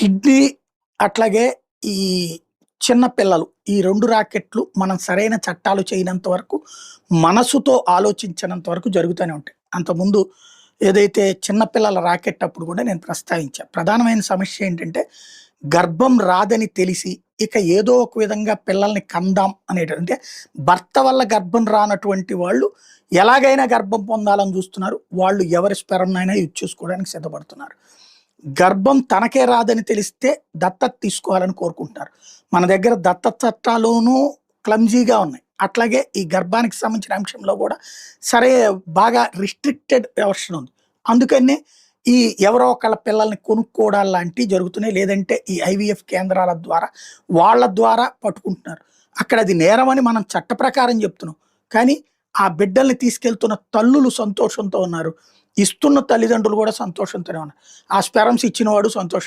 Kidney అట్లాగే ఈ చిన్న పిల్లలు ఈ 2 రాకెట్లు మనం సరైన చట్టాలు చేయనంత వరకు, మనసుతో ఆలోచించనంత వరకు జరుగుతూనే ఉంటాయి. అంతకుముందు ఏదైతే చిన్న పిల్లల రాకెట్ అప్పుడు కూడా నేను ప్రస్తావించా. ప్రధానమైన సమస్య ఏంటంటే, గర్భం రాదని తెలిసి ఇక ఏదో ఒక విధంగా పిల్లల్ని కందాం అంటే భర్త వల్ల గర్భం రానటువంటి వాళ్ళు ఎలాగైనా గర్భం పొందాలని చూస్తున్నారు. వాళ్ళు ఎవరి స్పెర్మ్‌నైనా యూజ్ చేసుకోవడానికి సిద్ధపడుతున్నారు. గర్భం తనకే రాదని తెలిస్తే దత్తత తీసుకోవాలని కోరుకుంటున్నారు. మన దగ్గర దత్తత చట్టాలును క్లమ్జీగా ఉన్నాయి. అట్లాగే ఈ గర్భానికి సంబంధించిన అంశంలో కూడా సరే బాగా రిస్ట్రిక్టెడ్ వెర్షన్ ఉంది. అందుకనే ఈ ఎవరో ఒకళ్ళ పిల్లల్ని కొనుక్కోవడాలు లాంటివి జరుగుతున్నాయి. లేదంటే ఈ ఐవీఎఫ్ కేంద్రాల ద్వారా వాళ్ళ ద్వారా పట్టుకుంటున్నారు. అక్కడ అది నేరమని మనం చట్ట ప్రకారం చెప్తున్నాం. కానీ ఆ బిడ్డల్ని తీసుకెళ్తున్న తల్లులు సంతోషంతో ఉన్నారు. ఇస్తున్న తల్లిదండ్రులు కూడా సంతోషంతోనే ఉన్నారు. ఆ స్పెరమ్స్ ఇచ్చినవాడు సంతోషం.